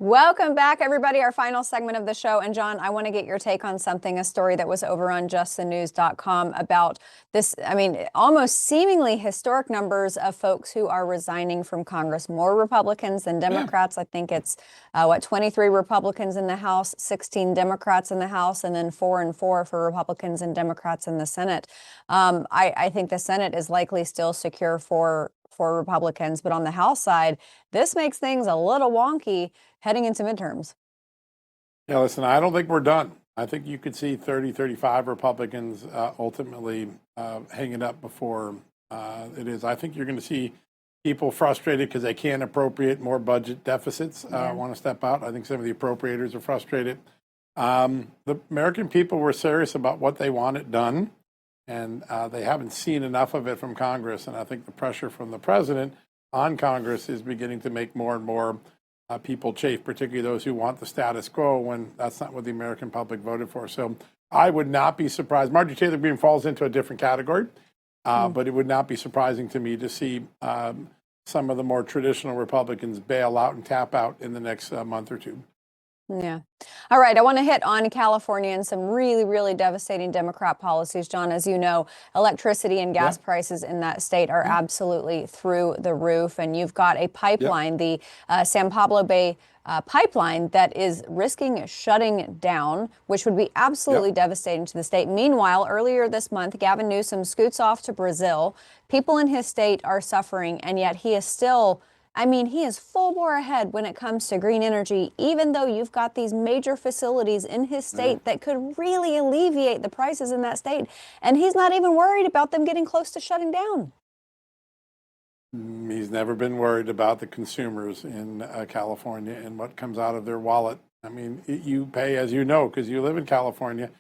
Welcome back, everybody. Our final segment of the show. And John, I want to get your take on something, a story that was over on justthenews.com about this, almost seemingly historic numbers of folks who are resigning from Congress, more Republicans than Democrats. I think it's, 23 Republicans in the House, 16 Democrats in the House, and then 4 and 4 for Republicans and Democrats in the Senate. I think the Senate is likely still secure for Republicans, but on the House side, this makes things a little wonky heading into midterms. Yeah, listen, I don't think we're done. I think you could see 30, 35 Republicans ultimately hanging up before it is. I think you're going to see people frustrated because they can't appropriate more budget deficits, want to step out. I think some of the appropriators are frustrated. The American people were serious about what they wanted done, and they haven't seen enough of it from Congress. And I think the pressure from the president on Congress is beginning to make more and more people chafe, particularly those who want the status quo when that's not what the American public voted for. So I would not be surprised. Marjorie Taylor Greene falls into a different category, but it would not be surprising to me to see some of the more traditional Republicans bail out and tap out in the next month or two. Yeah. All right. I want to hit on California and some really, really devastating Democrat policies. John, as you know, electricity and gas prices in that state are absolutely through the roof. And you've got a pipeline, the San Pablo Bay pipeline, that is risking shutting down, which would be absolutely devastating to the state. Meanwhile, earlier this month, Gavin Newsom scoots off to Brazil. People in his state are suffering, and yet he is still he is full bore ahead when it comes to green energy, even though you've got these major facilities in his state that could really alleviate the prices in that state. And he's not even worried about them getting close to shutting down. He's never been worried about the consumers in California and what comes out of their wallet. You pay, as you know, because you live in California,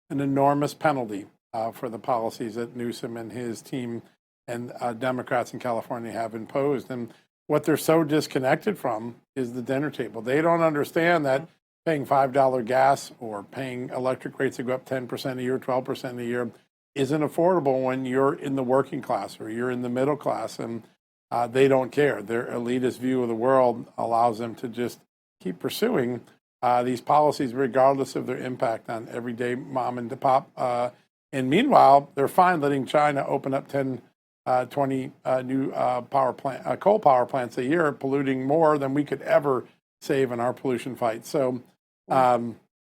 an enormous penalty for the policies that Newsom and his team and Democrats in California have imposed. And what they're so disconnected from is the dinner table. They don't understand that paying $5 gas or paying electric rates that go up 10% a year, 12% a year isn't affordable when you're in the working class or you're in the middle class, and they don't care. Their elitist view of the world allows them to just keep pursuing these policies regardless of their impact on everyday mom and pop. And meanwhile, they're fine letting China open up 20 new coal power plants a year, polluting more than we could ever save in our pollution fight. So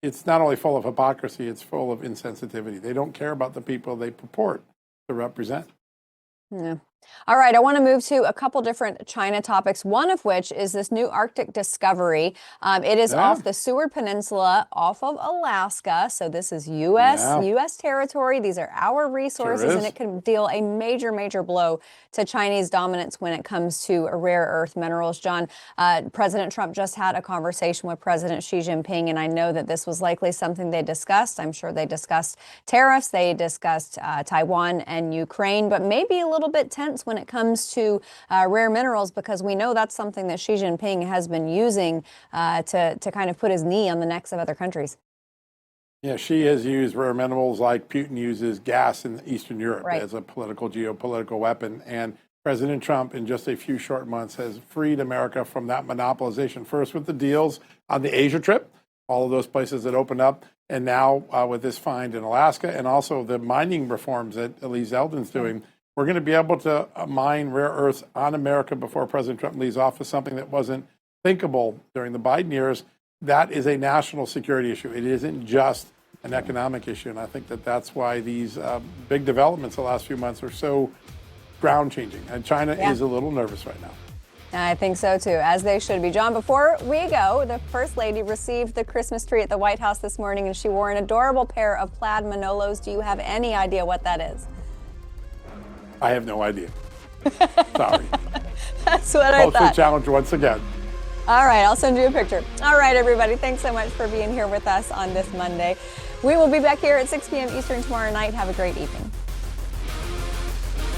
it's not only full of hypocrisy, it's full of insensitivity. They don't care about the people they purport to represent. Yeah. All right, I want to move to a couple different China topics, one of which is this new Arctic discovery. It is off the Seward Peninsula, off of Alaska. So this is U.S. territory. These are our resources, and it could deal a major, major blow to Chinese dominance when it comes to rare earth minerals. John, President Trump just had a conversation with President Xi Jinping, and I know that this was likely something they discussed. I'm sure they discussed tariffs, they discussed Taiwan and Ukraine, but maybe a little bit tense when it comes to rare minerals, because we know that's something that Xi Jinping has been using to kind of put his knee on the necks of other countries. Yeah, Xi has used rare minerals like Putin uses gas in Eastern Europe as a geopolitical weapon. And President Trump, in just a few short months, has freed America from that monopolization, first with the deals on the Asia trip, all of those places that opened up, and now with this find in Alaska, and also the mining reforms that Elise Zeldin's doing. We're going to be able to mine rare earths on America before President Trump leaves office, something that wasn't thinkable during the Biden years. That is a national security issue. It isn't just an economic issue. And I think that that's why these big developments the last few months are so ground changing. And China is a little nervous right now. I think so, too, as they should be. John, before we go, the First Lady received the Christmas tree at the White House this morning, and she wore an adorable pair of plaid Manolos. Do you have any idea what that is? I have no idea. Sorry. That's what I thought. Culture challenge once again. All right, I'll send you a picture. All right, everybody, thanks so much for being here with us on this Monday. We will be back here at 6 p.m. Eastern tomorrow night. Have a great evening.